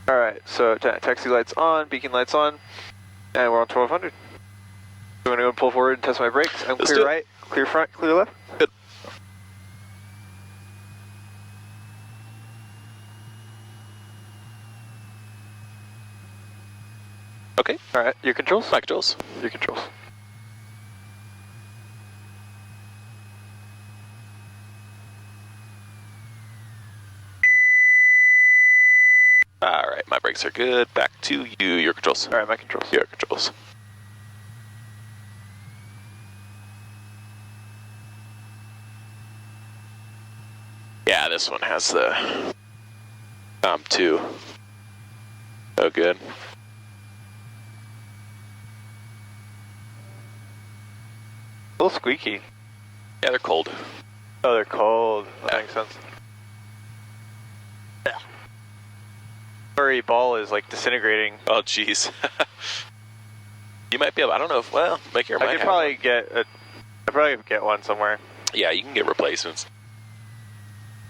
Alright, so taxi lights on, beacon lights on, and we're on 1200. So I'm going to go pull forward and test my brakes. I'm clear right, clear front, clear left. Good. Okay. Alright, your controls? My controls. Your controls. Alright, my brakes are good. Back to you, your controls. Alright, my controls. Your controls. Yeah, this one has the two. Oh, good. A little squeaky. Yeah, they're cold. Oh, they're cold. That makes sense. Yeah. Furry ball is like disintegrating. Oh, jeez. You might be able, I don't know if, well, make your I could probably get one somewhere. Yeah, you can get replacements.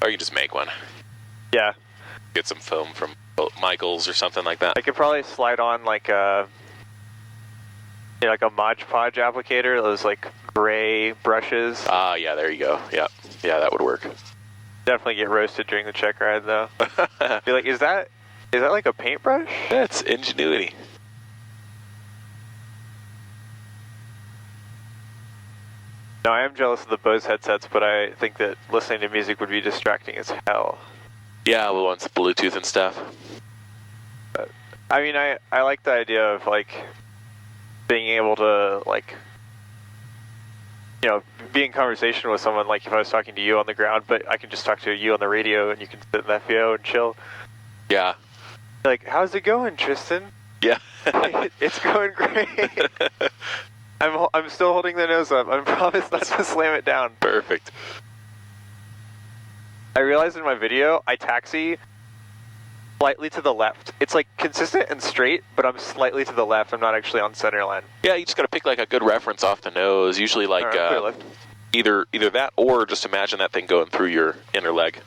Or you can just make one. Yeah. Get some foam from Michael's or something like that. I could probably slide on like a Mod Podge applicator, those like gray brushes. Ah, yeah, there you go. Yeah, yeah, that would work. Definitely get roasted during the check ride though. Be like, is that like a paintbrush? That's ingenuity. No, I am jealous of the Bose headsets, but I think that listening to music would be distracting as hell. Yeah, the ones with Bluetooth and stuff. But, I mean, I like the idea of like being able to like, you know, be in conversation with someone, like if I was talking to you on the ground, but I can just talk to you on the radio and you can sit in the FBO and chill. Yeah. Like, how's it going, Tristan? Yeah. It's going great. I'm still holding the nose up. I promise not to slam it down. Perfect. I realized in my video, I taxi slightly to the left. It's like consistent and straight, but I'm slightly to the left. I'm not actually on center line. Yeah, you just gotta pick like a good reference off the nose. Usually like right, either that or just imagine that thing going through your inner leg.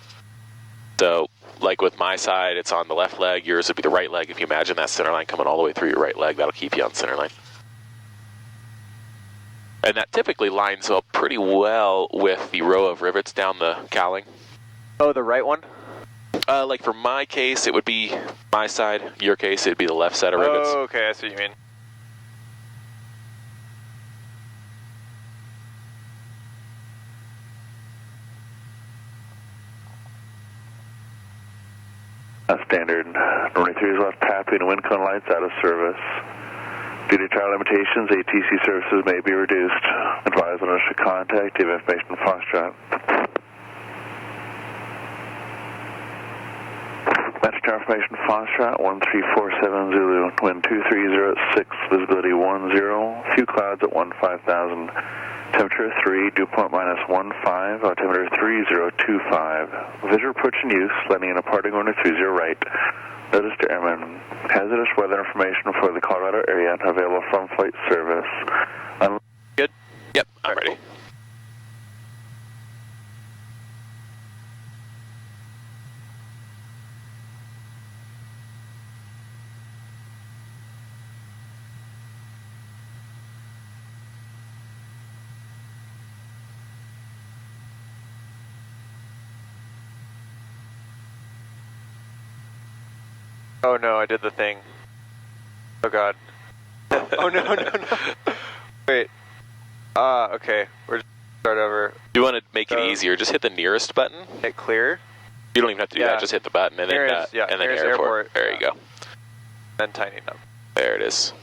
So like with my side, it's on the left leg. Yours would be the right leg. If you imagine that center line coming all the way through your right leg, that'll keep you on center line. And that typically lines up pretty well with the row of rivets down the cowling. Oh, the right one? Like for my case, it would be my side. Your case, it'd be the left set of rivets. Oh, okay, I see what you mean. Standard 93 is left tapping, wind cone lights out of service. Due to trial limitations, ATC services may be reduced. Advise on initial contact, give information to Foxtrot. Master tower information Foxtrot, 1347 Zulu, wind 2306, visibility 10, few clouds at 15,000. Temperature 3, dew point minus 15, altimeter 3025. Visual approach in use, landing in a parting order 30 right. Notice to airmen, hazardous weather information for the Colorado area available from flight service. Good? Yep, I'm ready. Cool. Oh no, I did the thing. Oh god. Oh no, no, no. Wait. Okay. We're just start over. You want to make it easier, just hit the nearest button. Hit clear. You don't even have to do that, just hit the button and nearest, then, and then airport. There you go. Then tiny knob. There it is.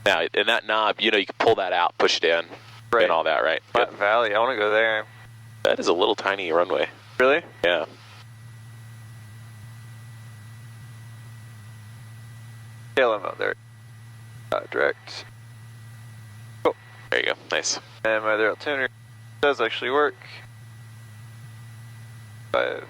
Now, in that knob, you know, you can pull that out, push it in, Right. and all that, right? Flat Valley, I want to go there. That is a little tiny runway. Really? Yeah. LMO there. Direct. Cool. There you go. Nice. And my other altimeter does actually work. 5.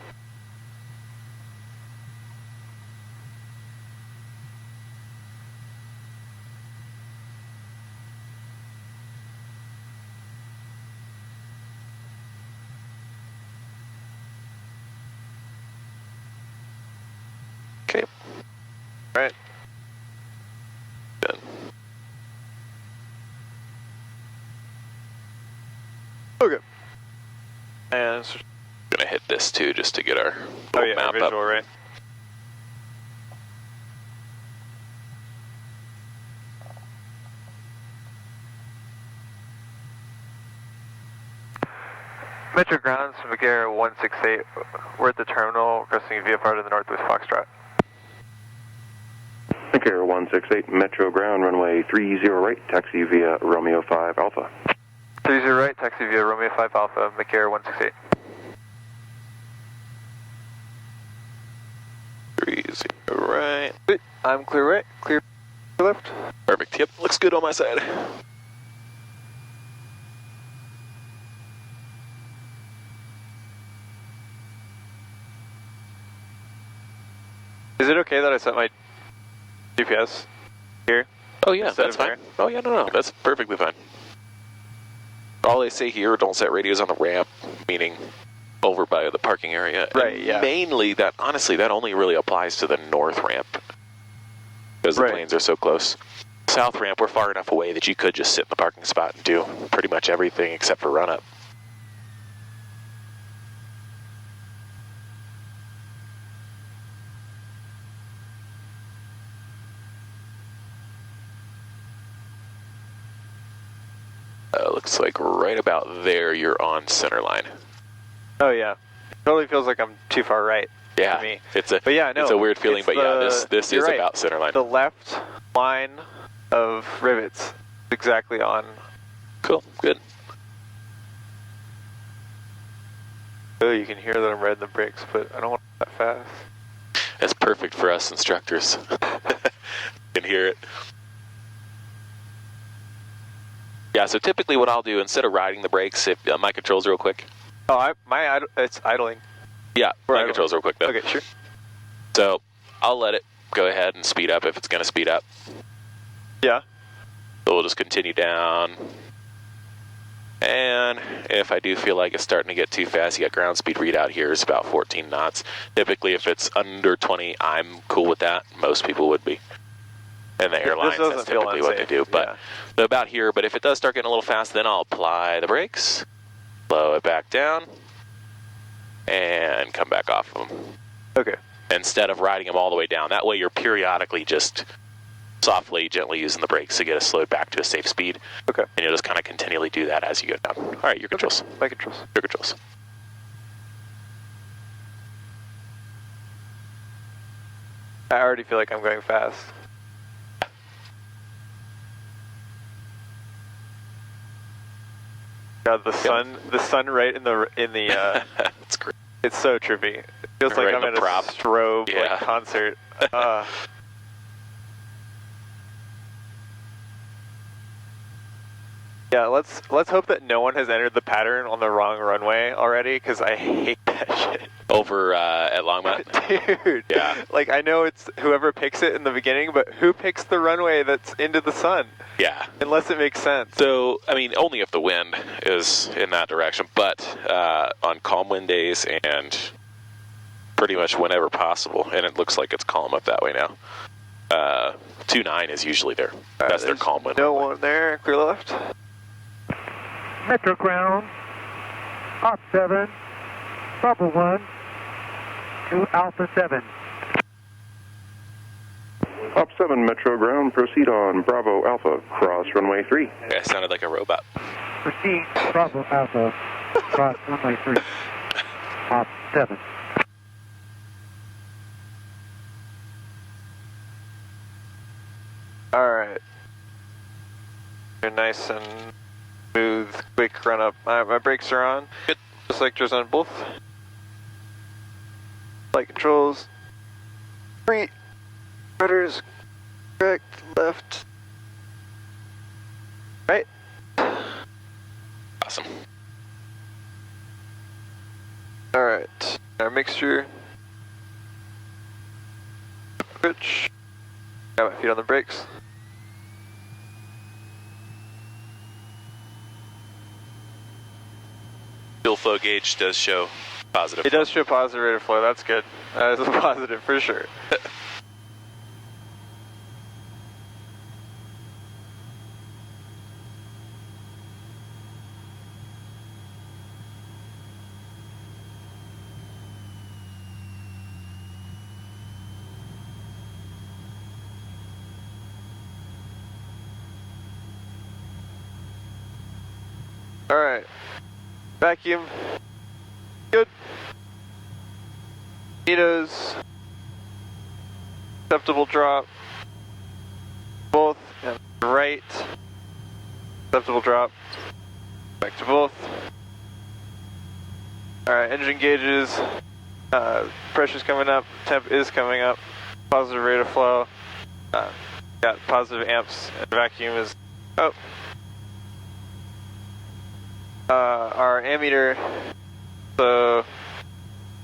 Okay. turns. Gonna hit this too, just to get our little map visual, up. right? Metro grounds, McAir 168. We're at the terminal, requesting VFR to the northwest Foxtrot. McAir 168, Metro ground, runway 30 right, taxi via Romeo 5 Alpha. 30 right, taxi via Romeo 5 Alpha, McAir 168. 30 right. I'm clear right, clear left. Perfect. Yep, looks good on my side. Is it okay that I set my GPS here? Oh yeah, Instead that's of fine. there? Oh yeah, no, that's perfectly fine. All they say here, don't set radios on the ramp, meaning over by the parking area. Right, and yeah. Mainly, that honestly, that only really applies to the north ramp because the Right. planes are so close. South ramp, we're far enough away that you could just sit in the parking spot and do pretty much everything except for run up. Looks like right about there you're on center line. Oh yeah, it totally feels like I'm too far right. Yeah, For me. it's a But yeah, no, it's a weird feeling, it's but yeah, the- this you're is right. about center line. The left line of rivets exactly on. Cool, good. Oh, you can hear that I'm riding the brakes, but I don't want to that fast. That's perfect for us instructors. You can hear it. Yeah, so typically what I'll do, instead of riding the brakes, if my controls real quick. Oh, it's idling. Yeah, We're my idling. controls real quick though. Okay, sure. So I'll let it go ahead and speed up if it's going to speed up. Yeah. So we'll just continue down. And if I do feel like it's starting to get too fast, you got ground speed readout here is about 14 knots. Typically if it's under 20, I'm cool with that. Most people would be. And the airlines, doesn't that's feel typically what they unsafe, do. But yeah. so about here, but if it does start getting a little fast, then I'll apply the brakes, slow it back down, and come back off of them. Okay. Instead of riding them all the way down. That way you're periodically just softly, gently using the brakes to get us slowed back to a safe speed. Okay. And you'll just kind of continually do that as you go down. All right, your controls. My controls. Your controls. I already feel like I'm going fast. God, the sun right in the That's great. it's so trippy. It feels like Right I'm in at the a prop. strobe Yeah. like concert. Yeah, let's hope that no one has entered the pattern on the wrong runway already, because I hate that shit. Over at Longmont. Dude. Yeah. Like, I know it's whoever picks it in the beginning, but who picks the runway that's into the sun? Yeah. Unless it makes sense. So, I mean, only if the wind is in that direction, but on calm wind days and pretty much whenever possible, and it looks like it's calm up that way now. 29 is usually there. That's their calm wind. No one there. Clear left. Metro ground, Op 7, Bravo 1, to Alpha 7. Op 7, Metro ground, proceed on Bravo Alpha, cross runway 3. Okay, I sounded like a robot. Proceed, Bravo Alpha, cross runway 3. Op 7. Alright. You're nice and smooth, quick run up. My brakes are on. Good. Selectors on both. Light controls. Right. Rudders. Correct. Left. Right. Awesome. Alright. Our mixture. Switch. Got my feet on the brakes. Fuel flow gauge does show positive. It does show positive rate of flow. That's good. That is a positive for sure. Alright. Vacuum. Good. Neatos. Acceptable drop. Both. And right. Acceptable drop. Back to both. Alright, engine gauges. Pressure's coming up. Temp is coming up. Positive rate of flow. Got positive amps. And vacuum is up. Our ammeter, so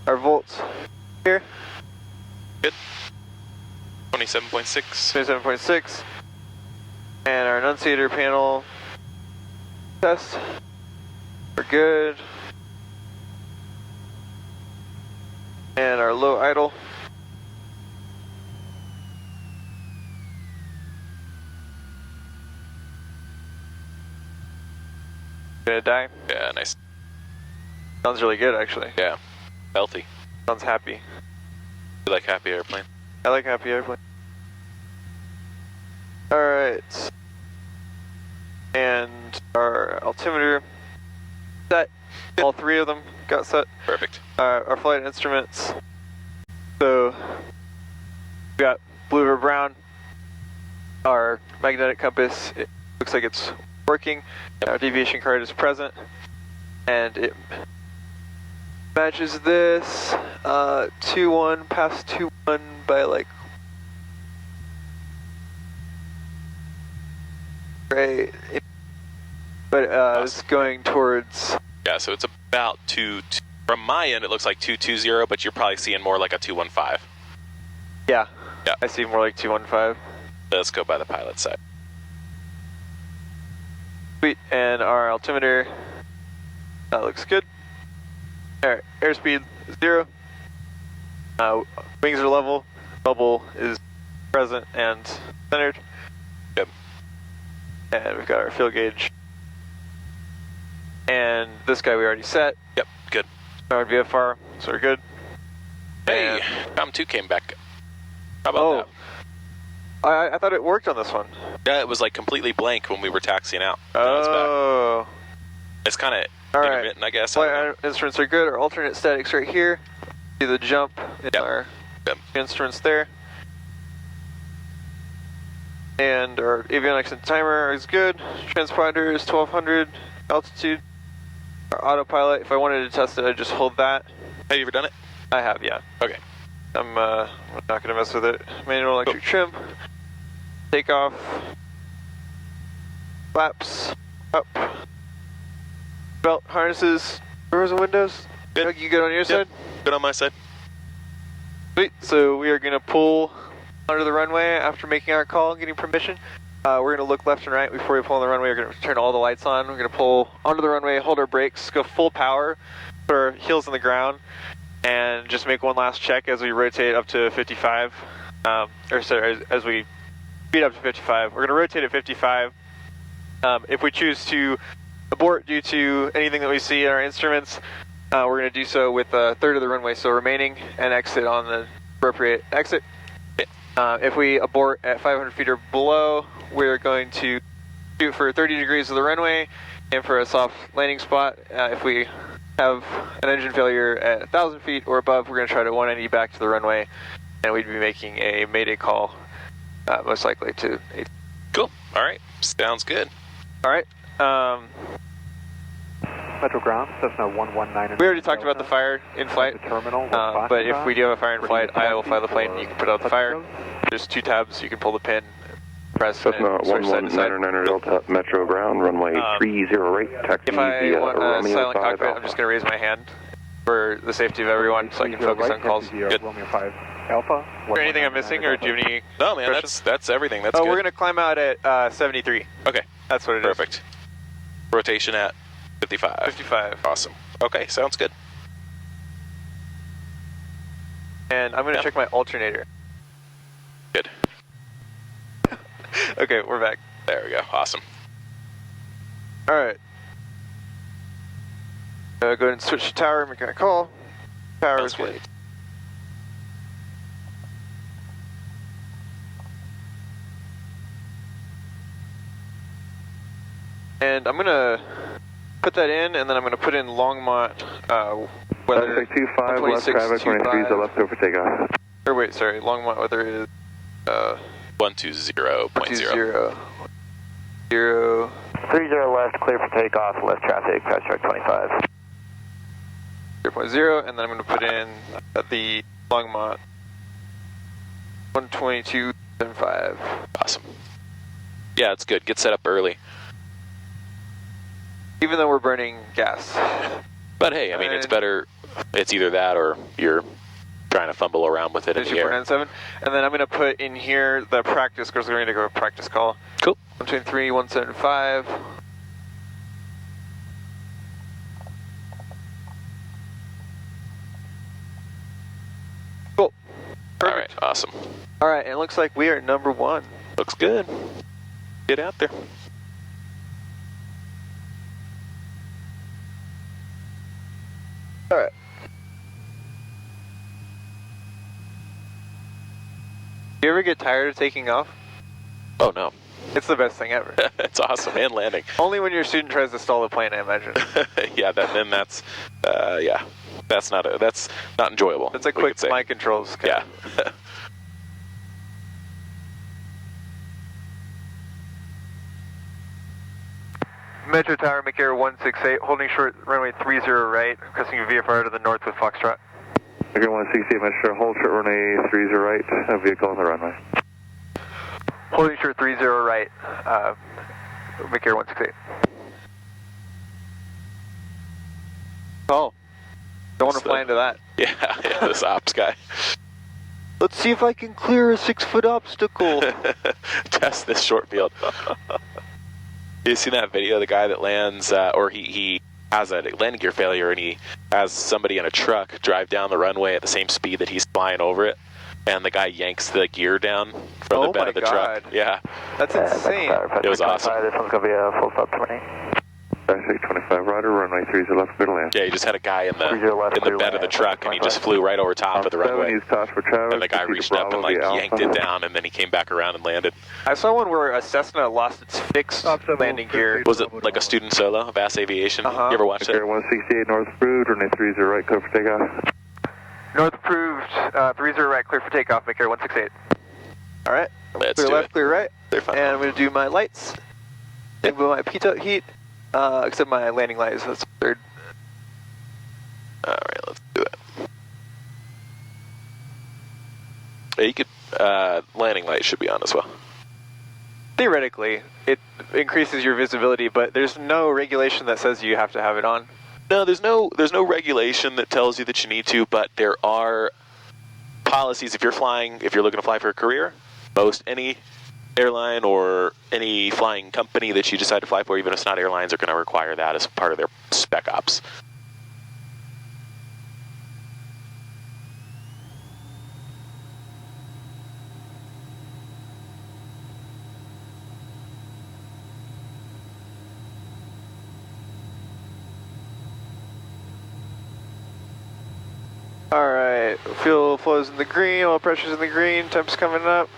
our volts here. Good. 27.6. 27.6. And our annunciator panel test. We're good. And our low idle. Gonna die? Yeah, nice. Sounds really good, actually. Yeah, healthy. Sounds happy. You like happy airplane? I like happy airplane. Alright. And our altimeter set. All three of them got set. Perfect. Our flight instruments. So, we got blue or brown. Our magnetic compass, it looks like it's working. Our deviation card is present. And it matches this 2-1, past 2-1 by like right, but it's going towards. Yeah, so it's about 2. From my end, it looks like 220, but you're probably seeing more like a 215. Yeah. Yeah. I see more like 215. Let's go by the pilot side. Sweet, and our altimeter looks good. Alright, airspeed 0. Wings are level. Bubble is present and centered. Good. And we've got our fuel gauge. And this guy we already set. Yep, good. Our VFR, so we're good. Hey, COM2 came back. How about that? I thought it worked on this one. Yeah, it was like completely blank when we were taxiing out. Now it's back. Oh. It's kind of Alright. intermittent, I guess. Flight instruments are good. Our alternate statics right here. See the jump in Yep. our Yep. instruments there. And our avionics and timer is good. Transponder is 1200 altitude. Our autopilot, if I wanted to test it, I'd just hold that. Have you ever done it? I have, yeah. Okay. I'm not going to mess with it. Manual electric trim. Takeoff. Flaps. Up. Belt harnesses. Doors and windows. Good. You good on your side? Good on my side. Sweet. So we are going to pull onto the runway after making our call and getting permission. We're going to look left and right before we pull on the runway. We're going to turn all the lights on. We're going to pull onto the runway, hold our brakes, go full power, put our heels on the ground, and just make one last check as we rotate up to 55. As we speed up to 55. We're going to rotate at 55. If we choose to abort due to anything that we see in our instruments, we're going to do so with a third of the runway, so remaining, and exit on the appropriate exit. If we abort at 500 feet or below, we're going to shoot for 30 degrees of the runway and for a soft landing spot. If we have an engine failure at 1,000 feet or above, we're going to try to 190 back to the runway, and we'd be making a mayday call, most likely to. Cool. All right. Sounds good. All right. Metro ground, Cessna 119. We already talked about the fire in flight, The terminal. but if we do have a fire in flight, I will fly the plane and you can put out the fire. There's 2 tabs, you can pull the pin, press, Cessna and switch side to side. 119 Delta Metro ground, runway 30 right, taxi If I via want a Romeo silent 5 cockpit, Alpha. I'm just going to raise my hand for the safety of everyone so I can focus on calls. Good. Romeo 5 Alpha. Is there anything I'm missing, or do you have any No, man, questions? that's everything. That's Oh, good. we're going to climb out at 73. Okay. That's what it is. Perfect. Rotation at 55. 55. Awesome. Okay, sounds good. And I'm going to check my alternator. Good. Okay, we're back. There we go. Awesome. All right. Go ahead and switch to tower, make a call. Tower is Sounds good. ready. And I'm going to put that in, and then I'm going to put in Longmont, weather. 25, left traffic, 23 is the left, go for takeoff. Or wait, sorry, Longmont weather is 120.0. 120. 30 left, clear for takeoff, left traffic, fast track 25. 0.0, and then I'm going to put in the Longmont 122.5. Awesome. Yeah, it's good. Get set up early. Even though we're burning gas. But hey, I mean, it's better. It's either that or you're trying to fumble around with it in the air. 2.97. And then I'm going to put in here the practice, because we're going to go practice call. Cool. 123, 175. Cool. Perfect. All right, awesome. All right, and it looks like we are number 1. Looks good. Get out there. All right. Do you ever get tired of taking off? Oh no. It's the best thing ever. It's awesome, and landing. Only when your student tries to stall the plane, I imagine. Yeah, that's not enjoyable. It's a quick mind controls. Yeah. Metro Tower, McAir 168, holding short runway 30 right, requesting VFR to the north with Foxtrot. McAir 168, Metro, hold short runway 30 right, vehicle on the runway. Holding short 30 right, McAir 168. Oh, don't want to fly into that. Yeah, this ops guy. Let's see if I can clear a 6-foot obstacle. Test this short field. You seen that video of the guy that lands, or he has a landing gear failure, and he has somebody in a truck drive down the runway at the same speed that he's flying over it, and the guy yanks the gear down from the bed of the truck. Yeah. That's insane. It was awesome. This one's going to be a full stop terminate. 2625, roger, runway 30 left, clear to land. Yeah, he just had a guy in the bed of the truck, and he just flew right over top of the runway. Use caution for traffic. And the guy reached up and yanked it down, and then he came back around and landed. I saw one where a Cessna lost its fixed landing gear. Was it like a student solo of Bass Aviation? You ever watched it? McAir 168 north approved, runway 30 right, clear for takeoff. North approved, 30 right, clear for takeoff, McAir 168. All right. Let's clear do left, it. clear right. They're fine. And I'm going to do my lights. And with my pitot heat, except my landing light is that's third. All right, let's do it. Yeah, you could, landing light should be on as well. Theoretically, it increases your visibility, but there's no regulation that says you have to have it on. No, there's no regulation that tells you that you need to, but there are policies if you're looking to fly for a career. Most any airline or any flying company that you decide to fly for, even if it's not airlines, are going to require that as part of their spec ops. Alright, fuel flows in the green, oil pressure's in the green, temp's coming up.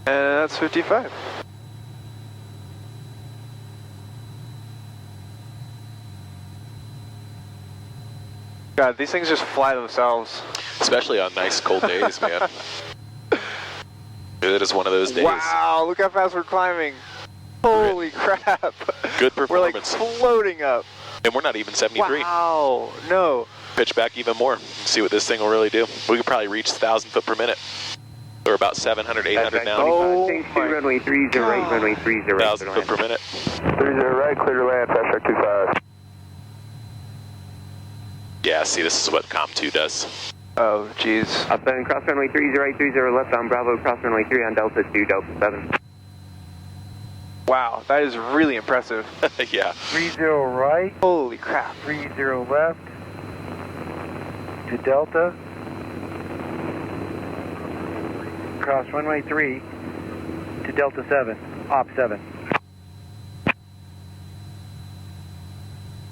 And that's 55. God, these things just fly themselves. Especially on nice cold days, man. It is one of those days. Wow, look how fast we're climbing. Holy crap. Good We're like performance. floating up. And we're not even 73. Wow, no. Pitch back even more. See what this thing will really do. We could probably reach 1,000 foot per minute. We're about 700, 800 now. Oh my runway 30 right, runway 30 right. 1,000 foot per minute. 30 right, clear to land, fast track 25. Yeah, see, this is what COM2 does. Oh, jeez. Outbound cross runway 30 right, 30 left on Bravo, cross runway 3 on Delta 2, Delta 7. Wow, that is really impressive. Yeah. 30 right, Holy crap. 30 left to Delta. Cross runway 3 to Delta 7, op 7.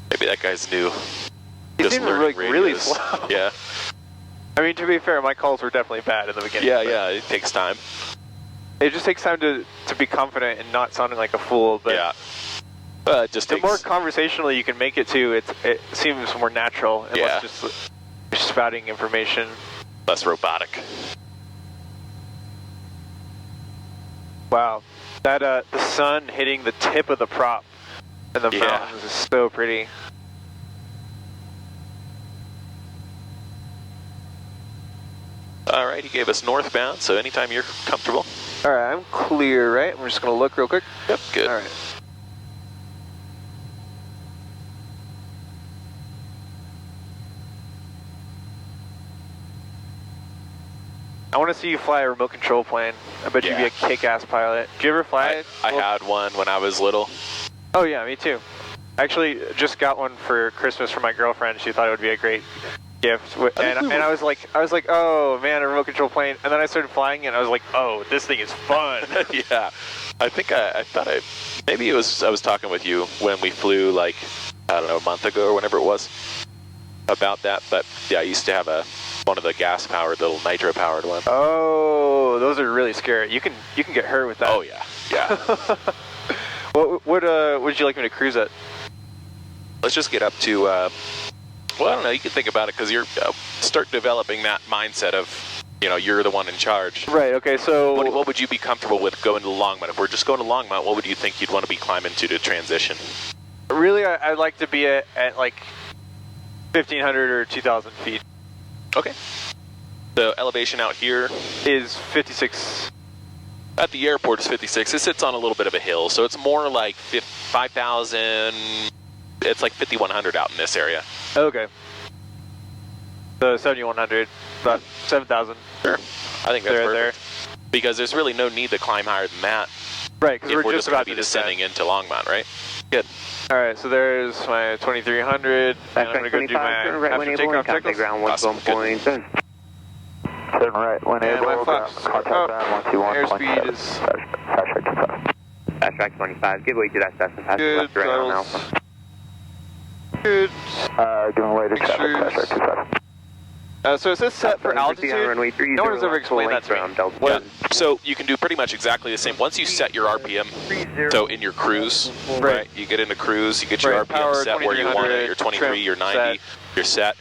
Maybe that guy's new. He Just seemed learning really radios. slow. Yeah. I mean, to be fair, my calls were definitely bad in the beginning. Yeah, it takes time. It just takes time to be confident and not sounding like a fool. But Yeah. Just the takes, more conversational you can make it too, it seems more natural and less just spouting information. less robotic. Wow, that the sun hitting the tip of the prop and the mountains is so pretty. All right, he gave us northbound, so anytime you're comfortable. All right, I'm clear, right? I'm just gonna look real quick. Yep, good. All right. I want to see you fly a remote control plane. I bet you'd be a kick-ass pilot. Did you ever fly it? I had one when I was little. Oh yeah, me too. I actually just got one for Christmas for my girlfriend. She thought it would be a great gift, and I was like, oh man, a remote control plane. And then I started flying it, and I was like, oh, this thing is fun. Yeah, I think I thought maybe I was talking with you when we flew, like, I don't know, a month ago or whenever it was, about that. But yeah, I used to have one of the gas-powered, little nitro-powered one. Oh, those are really scary. You can get hurt with that. Oh yeah, yeah. What would you like me to cruise at? Let's just get up to. Well, I don't know. You can think about it because you're start developing that mindset of, you're the one in charge. Right. Okay. So what would you be comfortable with going to Longmont? If we're just going to Longmont, what would you think you'd want to be climbing to transition? Really, I'd like to be at like 1,500 or 2,000 feet. Okay. The elevation out here is 56. At the airport is 56. It sits on a little bit of a hill, so it's more like 5,000. It's like 5,100 out in this area. Okay. So 7,100, about 7,000. Sure. I think that's perfect. Because there's really no need to climb higher than that. Right, because we're just about to be descending into Longmont, right? Good. All right, so there's my 2,300, and I'm going to go do my after takeoff checklist. Ground awesome. 1.7. Turn right, when And my able, flaps contact up. ground 121. Airspeed is Fast track 25, give way to that Cessna, pass good. left right on Alpha. Good. Giving way to traffic, Extrudes. fast track 25. So it says set for altitude. No one has ever explained that to me. Yeah, so you can do pretty much exactly the same. Once you set your RPM, so in your cruise, right? You get into cruise, you get your RPM set where you want it, your 23, your 90, you're set.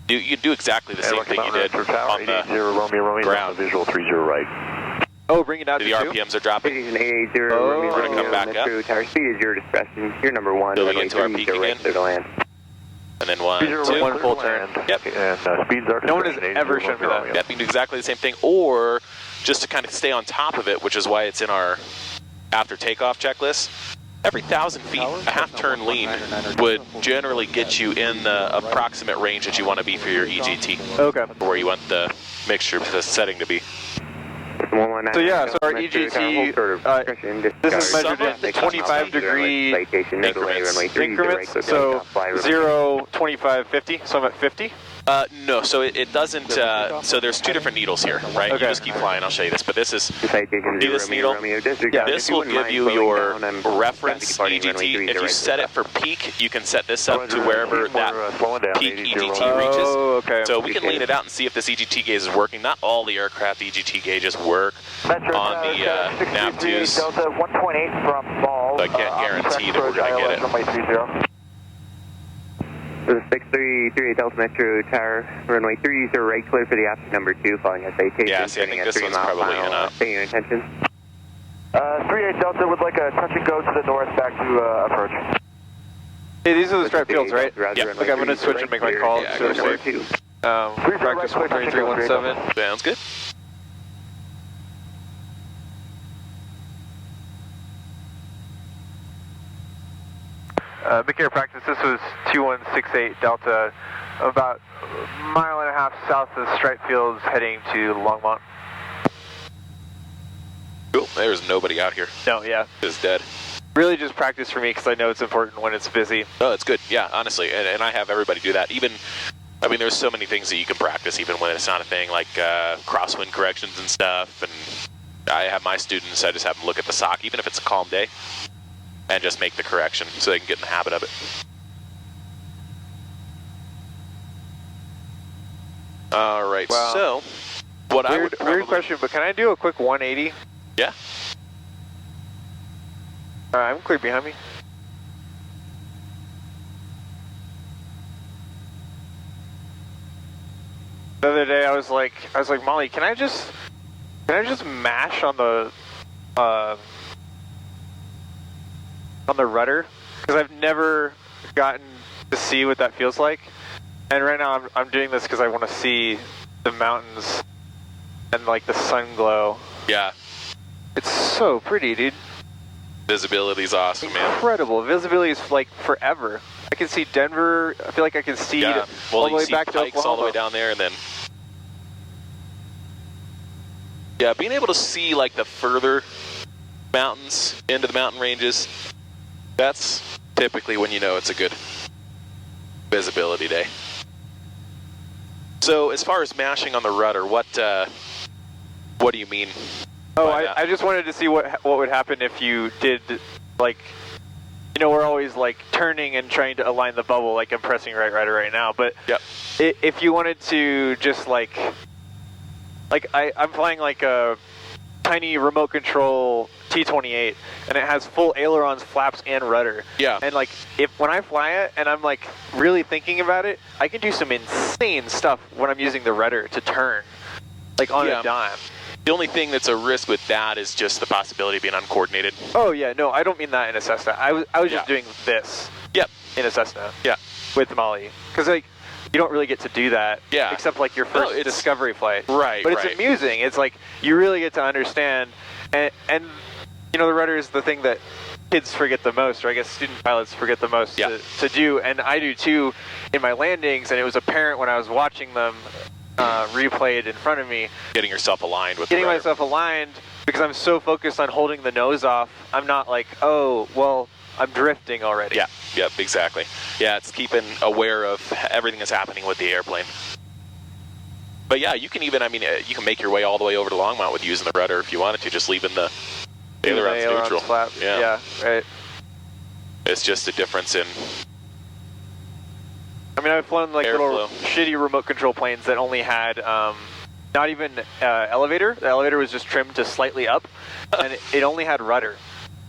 You do exactly the same thing you did on the ground. Visual 30 right. Oh, bring it out to The 2? RPMs are dropping. Station 880, Oh. We're gonna come back up. Tower speed is your discretion. You're number 1. Building into our peak again. Clear to land. And then 1, 2. One full turn. Yep. And speeds are No one has ever shown me that. Yeah, you can do exactly the same thing, or just to kind of stay on top of it, which is why it's in our after takeoff checklist. Every 1,000 feet, a half-turn lean would generally get you in the approximate range that you want to be for your EGT, Okay. where you want the mixture, the setting to be. So yeah, so our EGT, this is measured in 25-degree increments, so 0, 25, 50, so I'm at 50? No, so it doesn't, so there's two different needles here, right? Okay. You just keep flying, I'll show you this, but this is, See this needle? This will give you your reference EGT. If you set it for peak, you can set this up to wherever that peak EGT reaches. Oh, okay. So we can lean it out and see if this EGT gauge is working. Not all the aircraft EGT gauges work on the nav2s, Delta 1.8 from Ball. so I can't guarantee that we're going to get it. So the 6338 Delta Metro Tower, runway 30 right, clear for the after number 2, following SAT. Yeah, see, I think this one's probably in up. Stay your intentions. 38 Delta would like a touch and go to the north back to approach. Hey, these are the striped fields, right? Yeah. Okay, I'm going to switch and make my call. Yeah, So go for safe. Practice 13317. Sounds good. Big Air practice, this was 2168 Delta, about a mile and a half south of striped fields heading to Longmont. Cool, there's nobody out here. No, yeah. It's dead. Really just practice for me because I know it's important when it's busy. Oh, it's good. Yeah, honestly, and I have everybody do that. Even, I mean, there's so many things that you can practice even when it's not a thing, like crosswind corrections and stuff. And I have my students, I just have them look at the sock, even if it's a calm day, and just make the correction so they can get in the habit of it. All right, Wow. so what I would probably... Weird question, but can I do a quick 180? Yeah. I'm clear behind me. the other day I was like, Molly, can I just mash on the rudder? Because I've never gotten to see what that feels like. And right now I'm doing this because I want to see the mountains and like the sun glow. Yeah. It's so pretty, dude. Visibility's awesome, man. Incredible. Visibility is like forever. I can see Denver. I feel like I can see all the way back to Oklahoma. All the way down there, and then yeah, being able to see like the further mountains into the mountain ranges, that's typically when you know it's a good visibility day. So as far as mashing on the rudder, what do you mean? Oh, I just wanted to see what would happen if you did, like, you know, we're always like turning and trying to align the bubble, like I'm pressing right rudder right now. But yep. If you wanted to just like I'm flying like a tiny remote control T-28, and it has full ailerons, flaps, and rudder. Yeah. And like when I fly it and I'm like really thinking about it, I can do some insane stuff when I'm using the rudder to turn, like on a dime. The only thing that's a risk with that is just the possibility of being uncoordinated. Oh yeah, no, I don't mean that in a Cessna. I was just doing this. Yep. In a Cessna. Yeah. With Molly, because like you don't really get to do that. Yeah. Except like your first discovery flight. Right. But it's amusing. It's like you really get to understand, and you know the rudder is the thing that kids forget the most, or I guess student pilots forget the most to do, and I do too in my landings, and it was apparent when I was watching them. Replayed in front of me. Getting yourself aligned with Getting myself aligned because I'm so focused on holding the nose off. I'm not like, oh, well, I'm drifting already. Yeah, yep, exactly. Yeah, it's keeping aware of everything that's happening with the airplane. But yeah, you can even, you can make your way all the way over to Longmont with using the rudder if you wanted to, just leaving the ailerons neutral. Flap. Yeah, right. It's just a difference in I've flown like airflow. Little shitty remote control planes that only had not even elevator. The elevator was just trimmed to slightly up, and it only had rudder.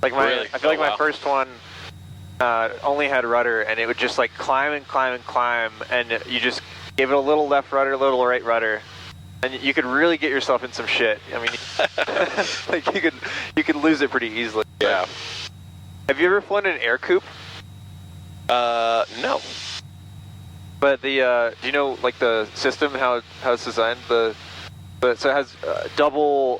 Like really? I feel like my first one only had rudder, and it would just like climb and climb and climb, and you just gave it a little left rudder, a little right rudder, and you could really get yourself in some shit. Like you could lose it pretty easily. Yeah. Have you ever flown an air coupe? No. But the do you know like the system how it's designed? So it has double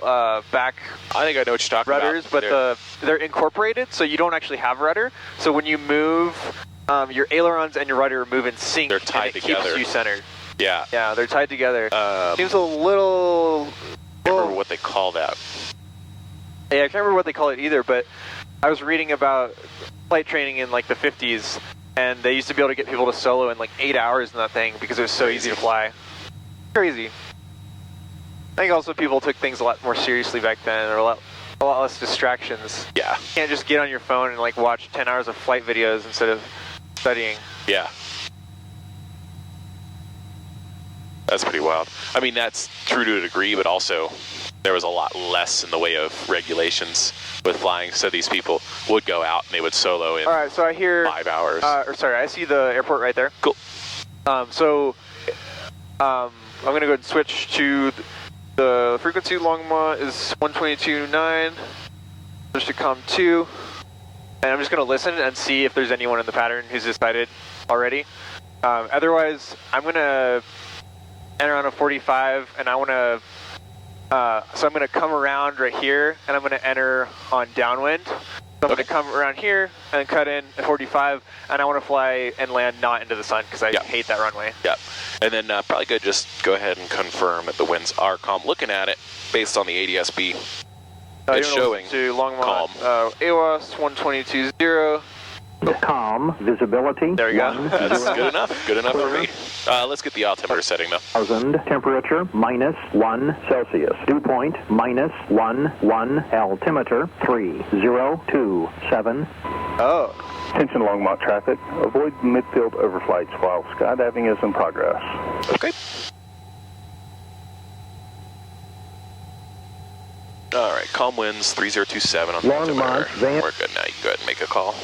back. I think I know what you're talking rudders, about. But they're incorporated, so you don't actually have rudder. So when you move, your ailerons and your rudder move in sync. They're tied and it together. Keeps you centered. Yeah. Yeah, they're tied together. Seems a little. I don't remember what they call that. Yeah, I can't remember what they call it either. But I was reading about flight training in like the 50s. And they used to be able to get people to solo in like 8 hours in that thing because it was so easy to fly. Crazy. I think also people took things a lot more seriously back then. There were a lot less distractions. Yeah. You can't just get on your phone and like watch 10 hours of flight videos instead of studying. Yeah. That's pretty wild. That's true to a degree, but also there was a lot less in the way of regulations with flying, so these people would go out and they would solo in. All right, so I hear 5 hours. I see the airport right there. Cool. I'm going to go and switch to the frequency. Longmont is 122.9. Switch to COM 2. And I'm just going to listen and see if there's anyone in the pattern who's decided already. Otherwise, I'm going to enter on a 45, and I want to so I'm going to come around right here, and I'm going to enter on downwind. So I'm going to come around here and cut in at 45, and I want to fly and land not into the sun because I hate that runway. Yeah. And then probably good just go ahead and confirm that the winds are calm. Looking at it, based on the ADS-B, it's showing to Longmont, calm. AWAS 122.0. Calm, visibility. There we go. That's good enough. Good enough for me. Let's get the altimeter setting though. 1,000, temperature -1 Celsius. Dew point -1 altimeter 3027. Oh. Attention Longmont traffic. Avoid midfield overflights while skydiving is in progress. Okay. All right, calm winds 3027 on the altimeter. We're good now. You can go ahead and make a call.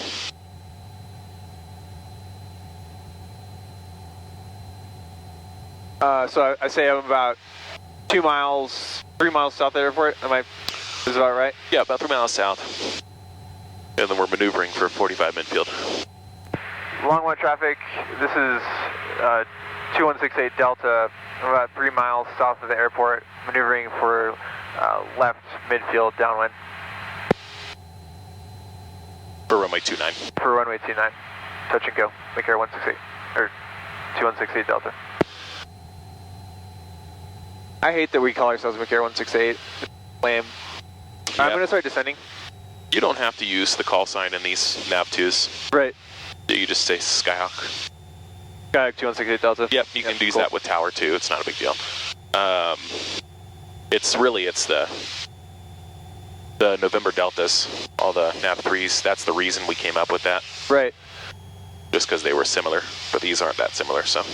So I say I'm about 3 miles south of the airport. Is about right? Yeah, about 3 miles south. And then we're maneuvering for 45 midfield. Long one traffic. This is 2168 Delta. I'm about 3 miles south of the airport, maneuvering for left midfield downwind. For runway 29. For runway 29. Touch and go. Make air 168 or 2168 Delta. I hate that we call ourselves McAir 168. It's lame. Yeah. I'm going to start descending. You don't have to use the call sign in these nav2s. Right. You just say Skyhawk. Skyhawk 2168 Delta. Yep, you can use that with Tower 2. It's not a big deal. It's the November Deltas, all the nav3s. That's the reason we came up with that. Right. Just because they were similar, but these aren't that similar, so.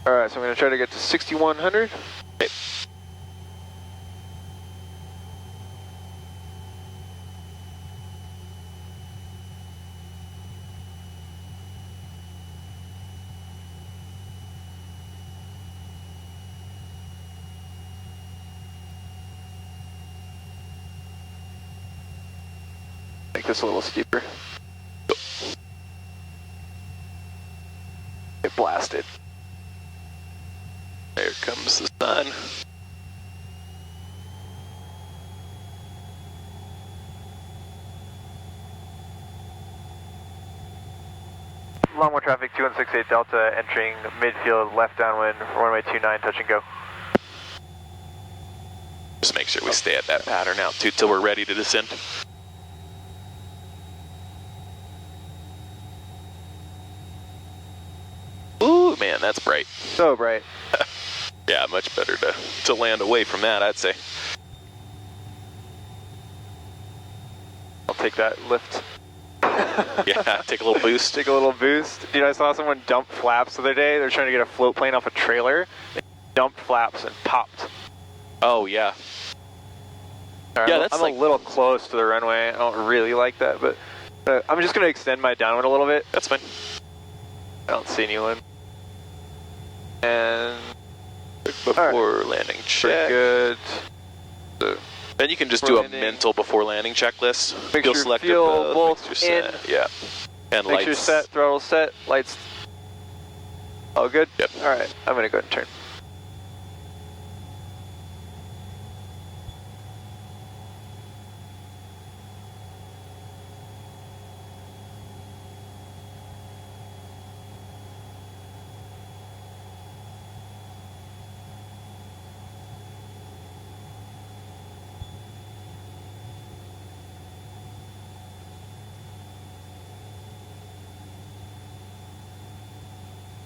Alright, so I'm going to try to get to 6100. Okay. Make this a little steeper. Get blasted. There comes the sun. Long one traffic 2168 Delta entering midfield left downwind runway 29 touch and go. Just make sure we stay at that pattern now too till we're ready to descend. Ooh, man, that's bright. So bright. Yeah, much better to land away from that, I'd say. I'll take that lift. Yeah, take a little boost. Take a little boost. Dude, I saw someone dump flaps the other day. They're trying to get a float plane off a trailer. They dumped flaps and popped. Oh, yeah. Right, Yeah, I'm a little close to the runway. I don't really like that, but I'm just going to extend my downwind a little bit. That's fine. I don't see anyone. And before landing check. Good. Then you can just do a mental before landing checklist. Make Feel sure selective, fuel both make sure in. set. Yeah. And Make lights. sure set, throttle set, lights. All good? Yep. All right, I'm going to go ahead and turn.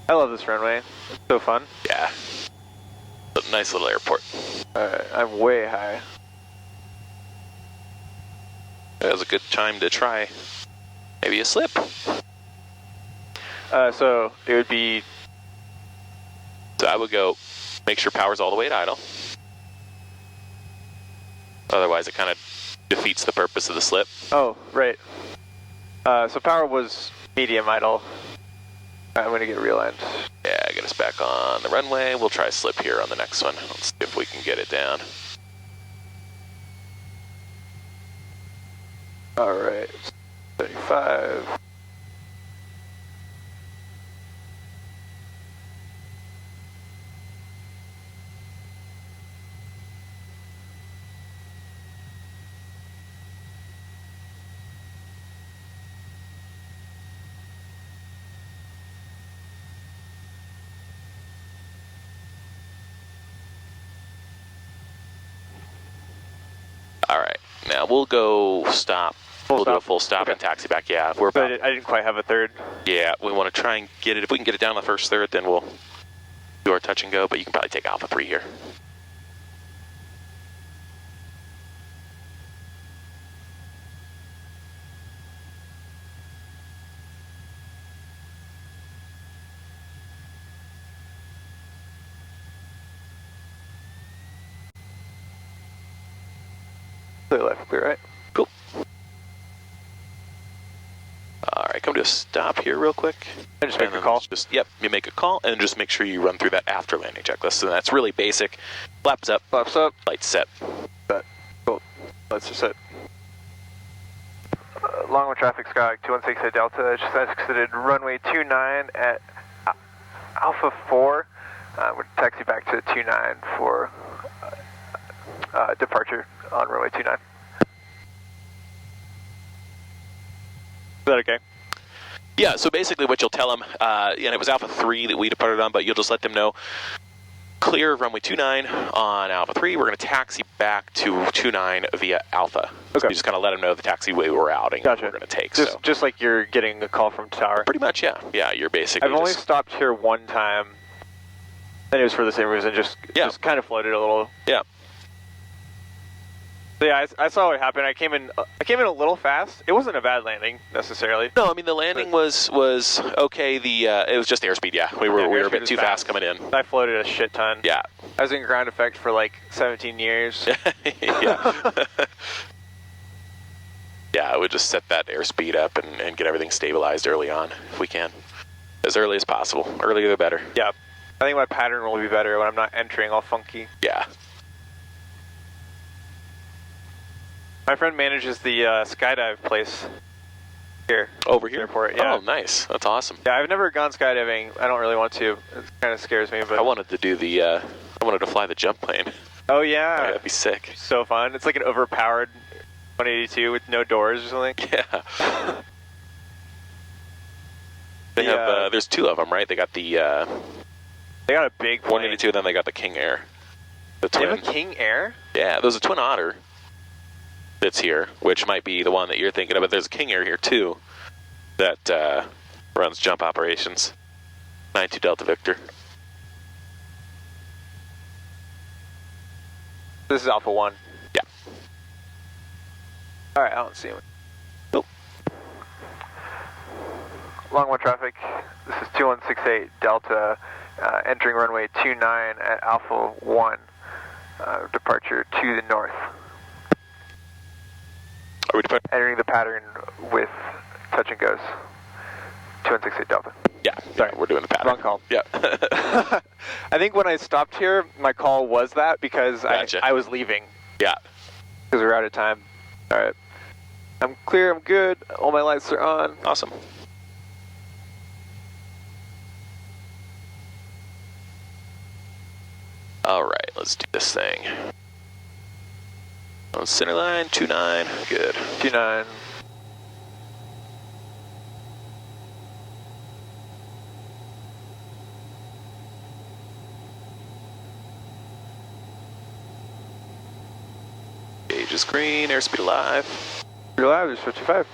I love this runway. It's so fun. Yeah. A nice little airport. Alright, I'm way high. That was a good time to try maybe a slip. So it would be... So I would go make sure power's all the way at idle. Otherwise it kind of defeats the purpose of the slip. Oh, right. So power was medium idle. I'm going to get realigned. Yeah, get us back on the runway. We'll try a slip here on the next one. Let's see if we can get it down. Alright. 35. Alright, now we'll go stop. We'll do a full stop and taxi back. Yeah, if we're about, But I didn't quite have a third. yeah, we want to try and get it. If we can get it down the first third, then we'll do our touch and go, but you can probably take Alpha 3 here. Clear left, clear right. Cool. come to a stop here real quick. And just make a then call. Yep, you make a call and just make sure you run through that after landing checklist. And that's really basic. Flaps up, lights set. Cool. Let's just set. Longwood traffic, Sky 216 at Delta. Just exited runway 29 at Alpha 4. We'll taxi back to 29 for departure on runway 29. Is that okay? Yeah, so basically what you'll tell them, and it was Alpha 3 that we departed on, but you'll just let them know, clear runway 29 on Alpha 3. We're going to taxi back to 29 via Alpha. Okay. So you just kind of let them know the taxiway we're outing Gotcha. we're going to take. Just like you're getting a call from tower. Pretty much, yeah. Yeah, you're basically I've only stopped here one time, and it was for the same reason, just kind of floated a little. Yeah. So yeah, I saw what happened. I came in a little fast. It wasn't a bad landing necessarily. No, I mean the landing was okay. It was just airspeed. Yeah, we were a bit too fast coming in. I floated a shit ton. Yeah. I was in ground effect for like 17 years. Yeah. Yeah, I would just set that airspeed up and get everything stabilized early on if we can, as early as possible. Earlier the better. Yeah. I think my pattern will be better when I'm not entering all funky. Yeah. My friend manages the skydive place here. Over here? Airport, yeah. Oh, nice. That's awesome. Yeah, I've never gone skydiving. I don't really want to. It kind of scares me, but I wanted to do I wanted to fly the jump plane. Oh yeah. That'd be sick. So fun. It's like an overpowered 182 with no doors or something. Yeah. They have there's two of them, right? They got the they got a big plane. 182, then they got the King Air. The They twin. have a King Air? Yeah, there's a Twin Otter that's here, which might be the one that you're thinking of, but there's a King Air here too that runs jump operations. 92 Delta Victor. This is Alpha 1. Yeah. Alright, I don't see him. Nope. Longwood traffic, this is 2168 Delta, entering runway 29 at Alpha 1, departure to the north. Are we departing? Entering the pattern with Touch and Goes, 2168 Delta. Yeah, Sorry. we're doing the pattern. Wrong call. Yeah. I think when I stopped here, my call was that because Gotcha. I was leaving, Yeah. because we were out of time. Alright. I'm clear, I'm good, all my lights are on. Awesome. All right, let's do this thing. On center line, 29, good. 29. Gauge is green, airspeed alive. You're live, it's 55.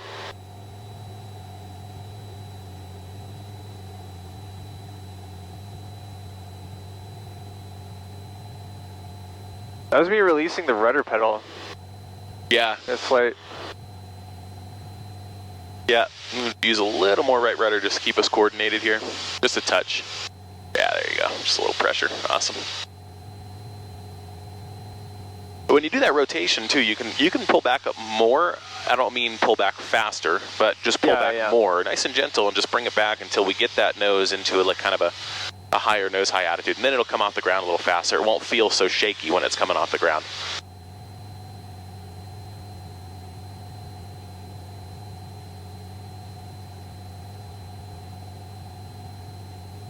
That was me releasing the rudder pedal. Yeah, This flight. yeah. Use a little more right rudder just to keep us coordinated here. Just a touch. Yeah, there you go. Just a little pressure. Awesome. But when you do that rotation too, you can pull back up more. I don't mean pull back faster, but just pull back more, nice and gentle, and just bring it back until we get that nose into like kind of a higher nose, high attitude, and then it'll come off the ground a little faster. It won't feel so shaky when it's coming off the ground.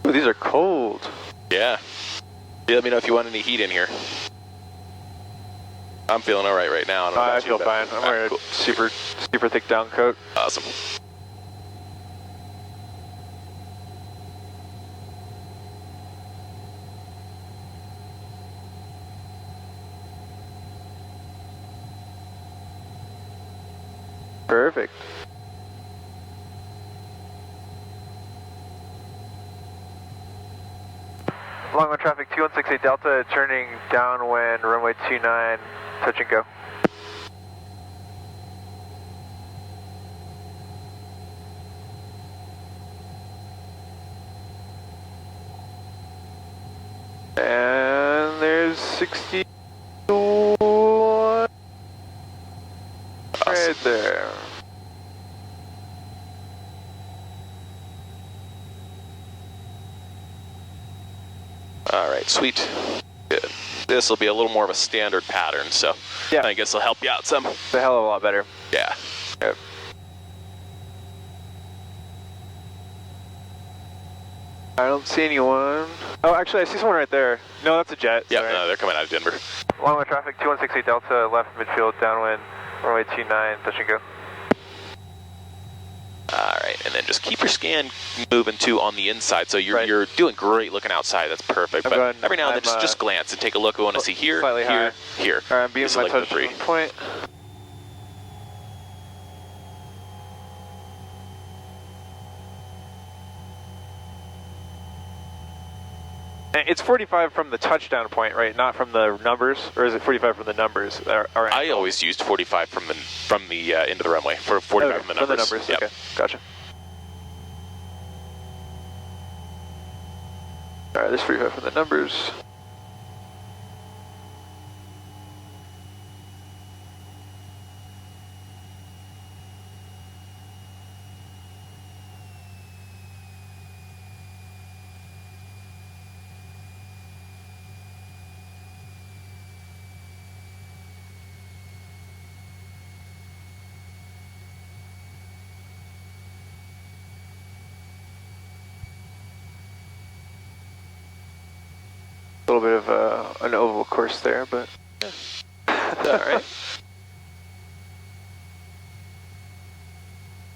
Ooh, these are cold. Yeah. Let me know if you want any heat in here. I'm feeling all right now. I don't know I about feel you, fine. but- I'm wearing cool. a super thick down coat. Awesome. Perfect. Longwood traffic 2168 Delta, turning downwind, runway 29, touch and go. And there's 61 right there. All right, sweet. Good. This will be a little more of a standard pattern, so yeah. I guess it'll help you out some. It's a hell of a lot better. Yeah. Yep. I don't see anyone. Oh, actually, I see someone right there. No, that's a jet. Yeah, Sorry. no, they're coming out of Denver. Longway traffic, 2168 Delta, left midfield, downwind, runway 29, touch and go. All right, and then just keep your scan moving too on the inside. So you're doing great looking outside. That's perfect. I'm but going, every now and then, just glance and take a look. We want to see here, slightly here, high. here. All right, I'm beaming my like touch 3. point. And it's 45 from the touchdown point, right? Not from the numbers, or is it 45 from the numbers? I always used 45 from the end of the runway for 45 okay, from the numbers. Yep. Okay, gotcha. All right, there's 45 from the numbers. A little bit of an oval course there, but yeah. All right.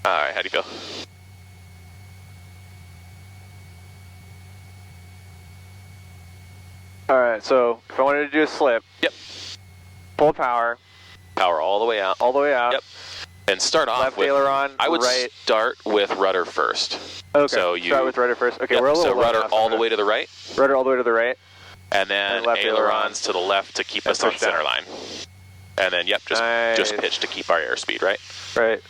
All right, how do you feel? all right. So if I wanted to do a slip, yep, full power, all the way out, Yep. And start off left with aileron. I would right. start with rudder first. Okay. So you start with rudder first. Okay, yep, we're a little so rudder all the way to the right. Rudder all the way to the right. And then and left ailerons to the left to keep us on center line. And then, yep, just pitch to keep our airspeed, right? Right.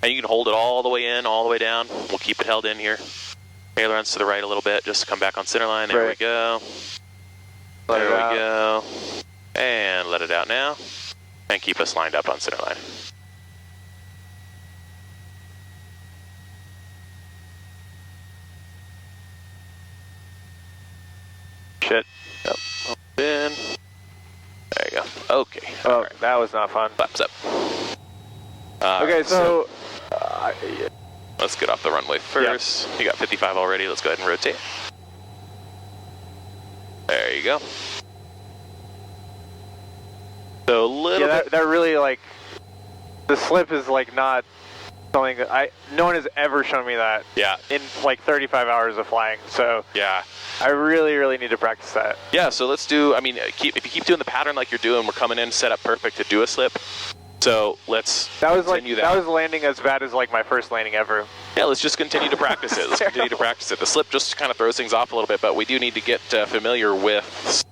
And you can hold it all the way in, all the way down. We'll keep it held in here. Ailerons to the right a little bit, just to come back on center line. There we go. There we go. And let it out now. And keep us lined up on center line. Shit. Yep. In. There you go. Okay. Oh, right. that was not fun. Flaps up. Okay, so let's get off the runway first. Yep. You got 55 already. Let's go ahead and rotate. There you go. So a little bit. that really, like, the slip is like not something that no one has ever shown me that. Yeah. In like 35 hours of flying, so yeah. I really need to practice that. Yeah, so let's do, I mean, if you keep doing the pattern like you're doing, we're coming in set up perfect to do a slip. So let's continue that. That was landing as bad as like my first landing ever. Yeah, let's just continue to practice it. Let's continue to practice it. The slip just kind of throws things off a little bit, but we do need to get familiar with,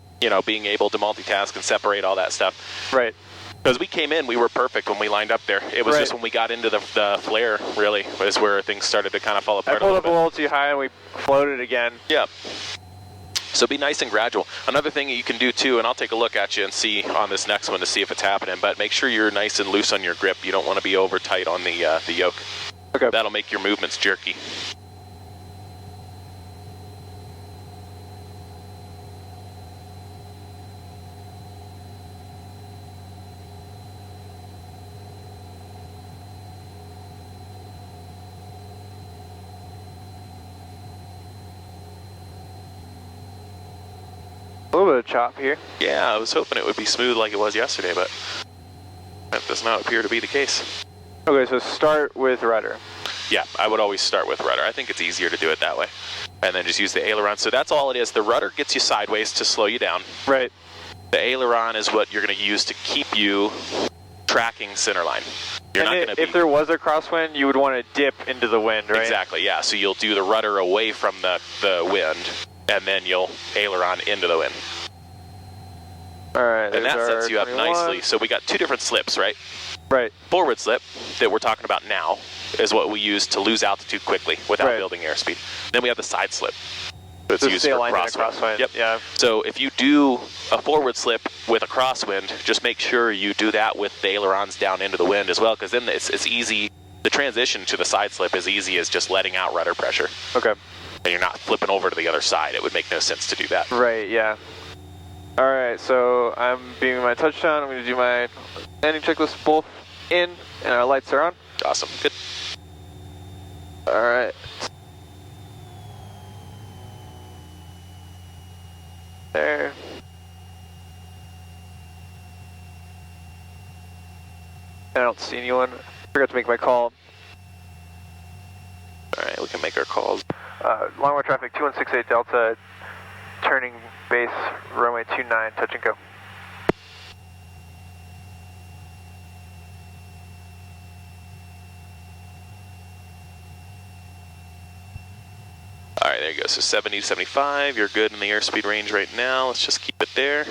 being able to multitask and separate all that stuff. Right. Because we came in, we were perfect when we lined up there. It was just when we got into the flare, really, was where things started to kind of fall apart. I pulled up a little too high and we floated again. Yeah. So be nice and gradual. Another thing you can do too, and I'll take a look at you and see on this next one to see if it's happening, but make sure you're nice and loose on your grip. You don't want to be over tight on the yoke. Okay. That'll make your movements jerky. A little bit of chop here. Yeah, I was hoping it would be smooth like it was yesterday, but that does not appear to be the case. Okay, so start with rudder. Yeah, I would always start with rudder. I think it's easier to do it that way. And then just use the aileron. So that's all it is. The rudder gets you sideways to slow you down. Right. The aileron is what you're going to use to keep you tracking center line. You're not going to be... If there was a crosswind, you would want to dip into the wind, right? Exactly, yeah. So you'll do the rudder away from the wind, and then you'll aileron into the wind. All right. And that sets you up nicely. So we got two different slips, right? Right. Forward slip that we're talking about now is what we use to lose altitude quickly without building airspeed. Then we have the side slip that's used for crosswind. Yep. Yeah. So if you do a forward slip with a crosswind, just make sure you do that with the ailerons down into the wind as well, because then it's easy. The transition to the side slip is easy as just letting out rudder pressure. Okay. and you're not flipping over to the other side. It would make no sense to do that. Right, yeah. Alright, so I'm beaming my touchdown. I'm going to do my landing checklist both in, and our lights are on. Awesome. Good. Alright. There. I don't see anyone. Forgot to make my call. Alright, we can make our calls. Longway traffic 2168 Delta, turning base, runway 29, touch and go. Alright, there you go. So 70 to 75, you're good in the airspeed range right now. Let's just keep it there.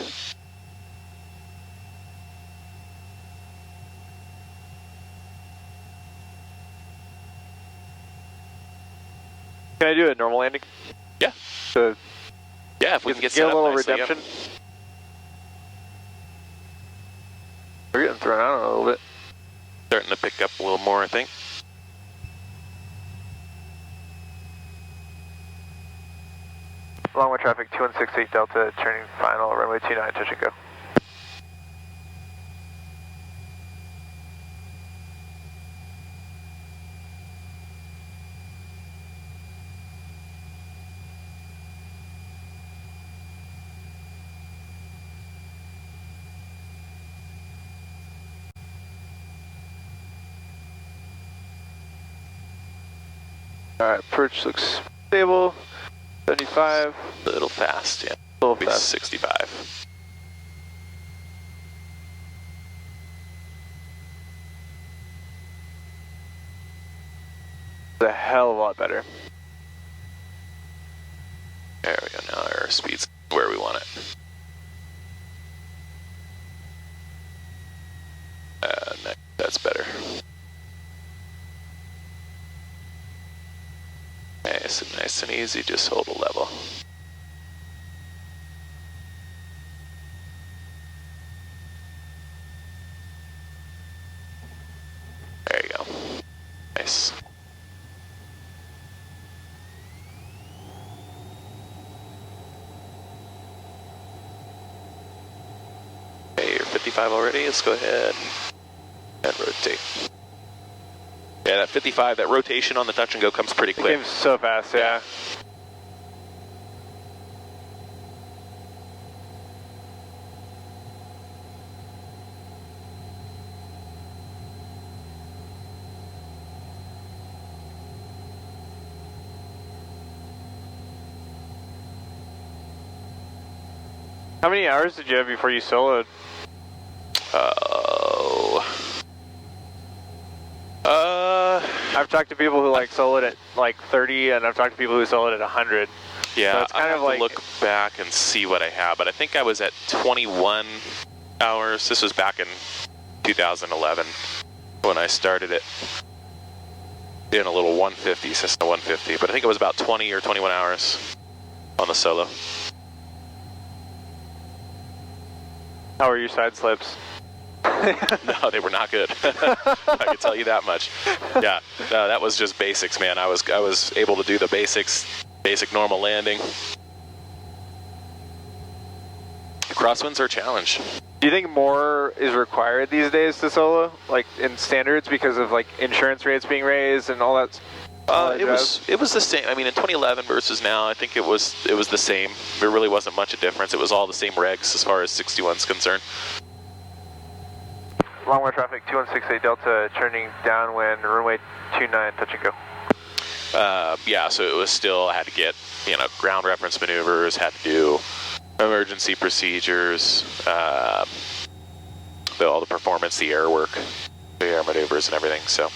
Can I do a normal landing? Yeah. So Yeah, if we can get get set a up little nicely, redemption. yeah. We're getting thrown out a little bit. Starting to pick up a little more, I think. Longway traffic 2168 Delta, turning final, runway 29, touch and go. Alright, approach looks stable. 75. A little fast, yeah. A little Be fast. 65. A hell of a lot better. There we go. Now our speed's where we want it. That's better. Okay, so nice and easy. Just hold a level. There you go. Nice. Okay, you're 55 already. Let's go ahead and rotate. Yeah, that 55, that rotation on the touch and go comes pretty It quick. came so fast, yeah. How many hours did you have before you soloed? I've talked to people who like soloed at like 30, and I've talked to people who soloed at 100. Yeah, So it's kind I have of like to look back and see what I have, but I think I was at 21 hours. This was back in 2011 when I started it in a little 150, Cessna 150, but I think it was about 20 or 21 hours on the solo. How are your side slips? No, they were not good. I can tell you that much. Yeah, no, that was just basics, man. I was able to do the basics, basic normal landing. Crosswinds are a challenge. Do you think more is required these days to solo, like in standards, because of like insurance rates being raised and all that? It was the same. I mean, in 2011 versus now, I think it was the same. There really wasn't much of a difference. It was all the same regs as far as 61's concerned. Longway traffic 2168 Delta, turning downwind, runway 29, touch and go. Yeah, so it was still, I had to get, ground reference maneuvers, had to do emergency procedures, all the performance, the air work, the air maneuvers and everything. So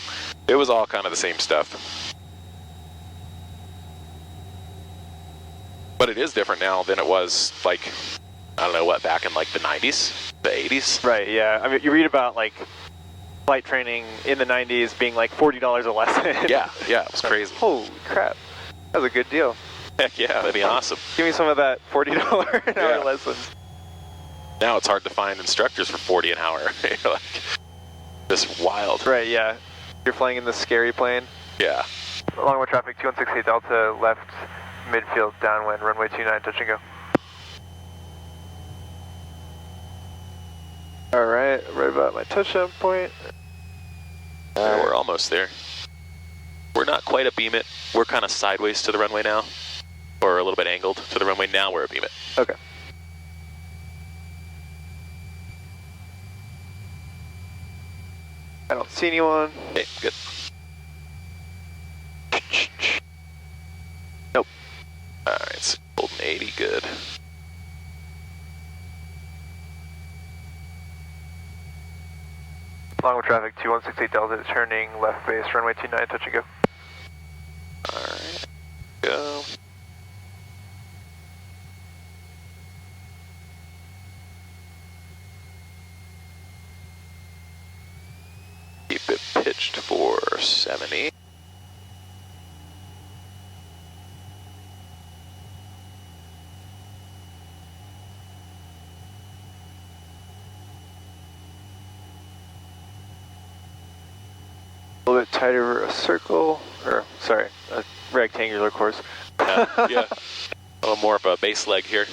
it was all kind of the same stuff. But it is different now than it was, like, I don't know what, back in like the 90s, the 80s? Right, yeah. I mean, you read about like flight training in the 90s being like $40 a lesson. Yeah, it was crazy. Holy crap. That was a good deal. Heck yeah, that'd be awesome. Give me some of that $40 an hour lessons. Now it's hard to find instructors for 40 an hour. Like, just wild. Right, yeah. You're flying in the scary plane. Yeah. Longway traffic 2168 Delta, left midfield downwind, runway 29, touch and go. Alright, right about my touchdown point. Yeah, we're almost there. We're not quite a beam it. We're kind of sideways to the runway now. Or a little bit angled to the runway. Now we're a beam it. Okay. I don't see anyone. Okay, good. Nope. Alright, so holding 80, good. Long with traffic, 2168 Delta, turning left base, runway 29, touch and go. Alright, go. Keep it pitched for 70. A little bit tighter a circle, or sorry, a rectangular course. Yeah. A little more of a base leg here.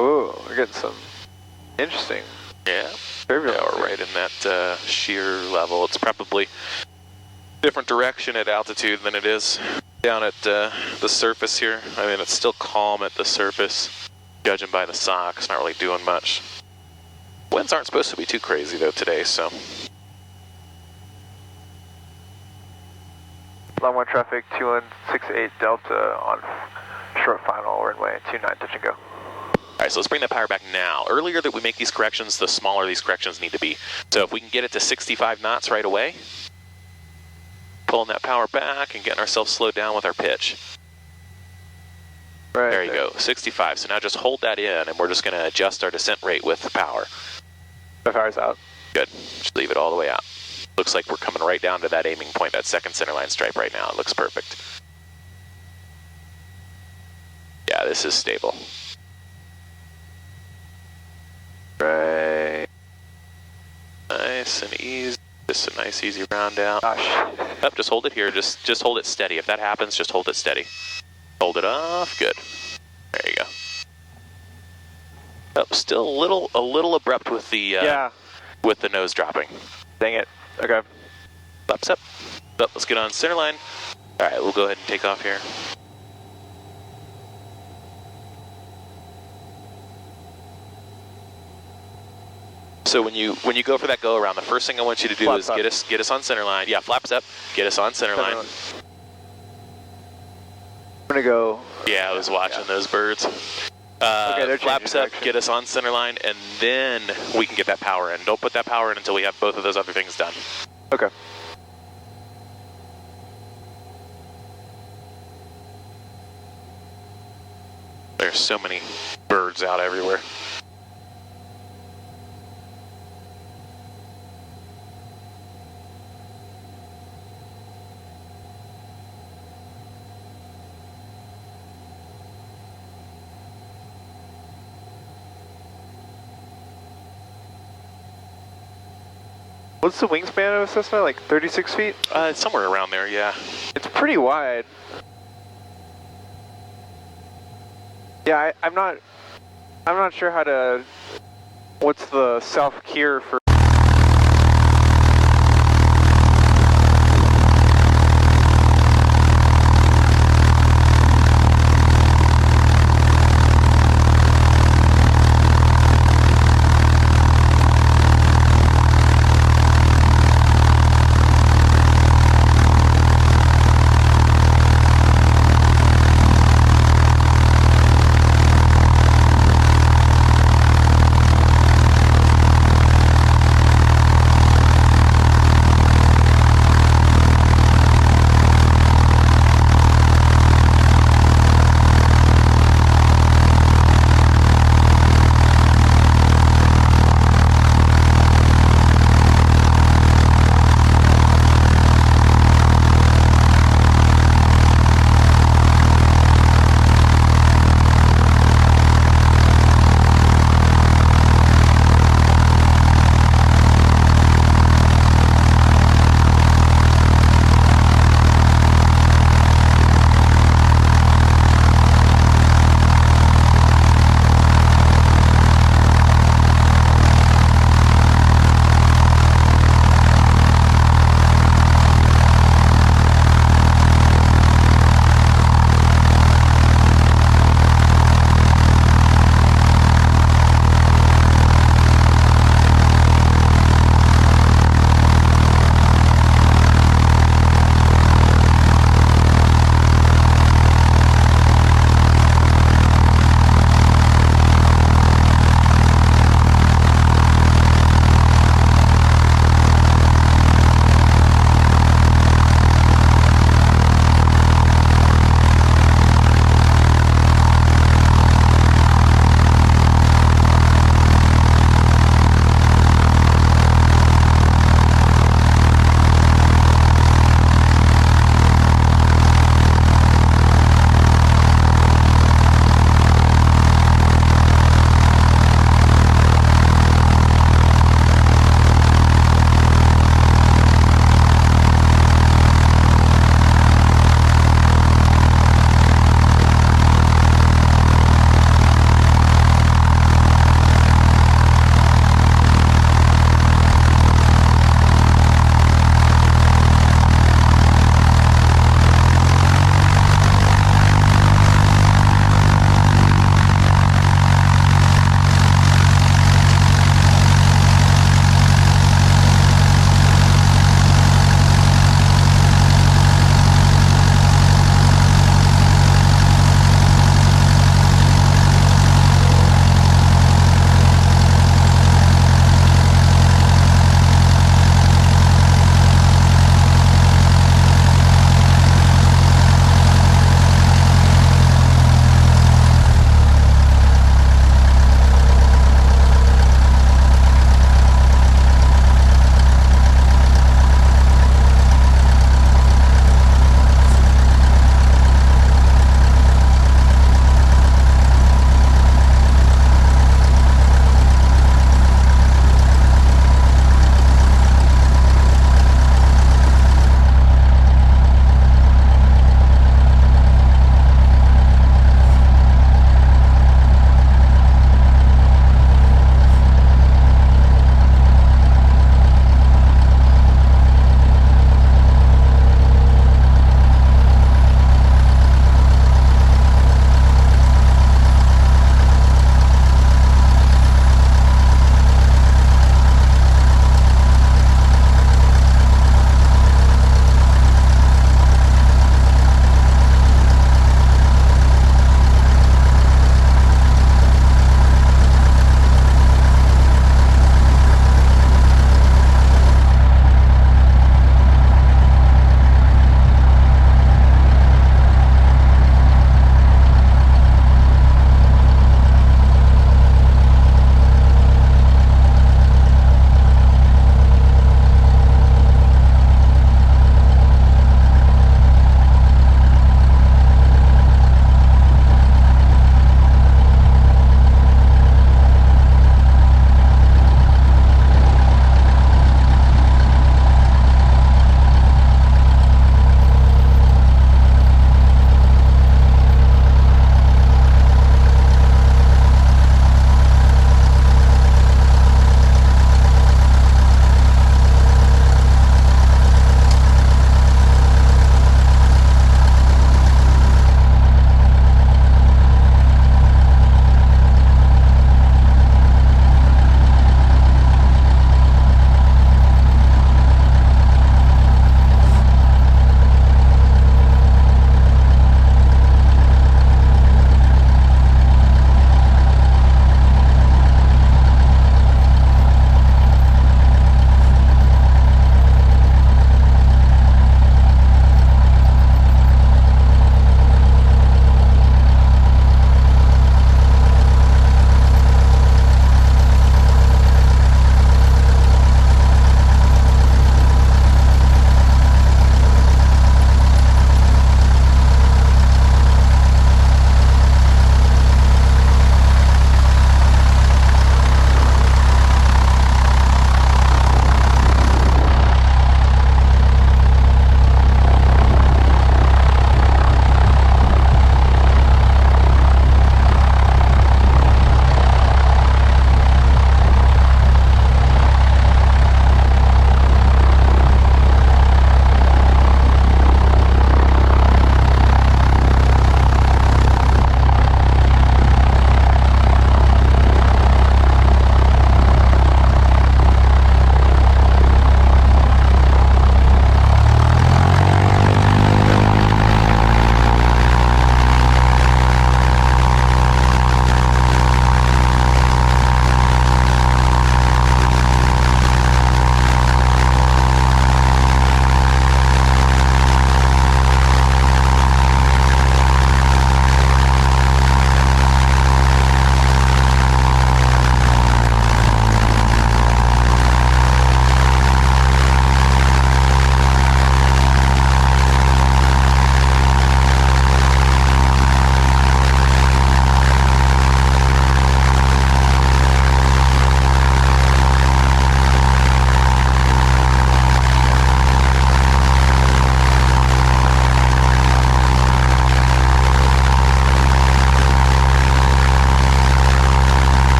Ooh, we're getting some interesting. Yeah. turbulence. Yeah, we're right in that shear level. It's probably different direction at altitude than it is down at the surface here. I mean, it's still calm at the surface, judging by the sock. It's not really doing much. Winds aren't supposed to be too crazy though today, so. Long 1 traffic, 2168 Delta on short final, runway 29, touch and go. All right, so let's bring that power back now. Earlier that we make these corrections, the smaller these corrections need to be. So if we can get it to 65 knots right away, pulling that power back and getting ourselves slowed down with our pitch. Right there you go, 65. So now just hold that in, and we're just going to adjust our descent rate with the power. The power's out. Good. Just leave it all the way out. Looks like we're coming right down to that aiming point, that second centerline stripe right now. It looks perfect. Yeah, this is stable. Right. Nice and easy. Just a nice easy round out. Gosh. Yep, just hold it here. Just hold it steady. If that happens, just hold it steady. Hold it off. Good. There you go. Oh, still a little abrupt with the with the nose dropping. Dang it. Okay. Flaps up. Oh, let's get on center line. All right, we'll go ahead and take off here. So when you go for that go around, the first thing I want you to do Flaps is get us on center line. Yeah, flaps up. Get us on center line. I'm gonna go. Yeah, I was watching those birds. Okay, they're flaps changing up, direction. get us on center line, and then we can get that power in. Don't put that power in until we have both of those other things done. Okay. There's so many birds out everywhere. What's the wingspan of a Cessna? Like 36 feet? It's somewhere around there, yeah. It's pretty wide. Yeah, I'm not sure how to. What's the self-cure for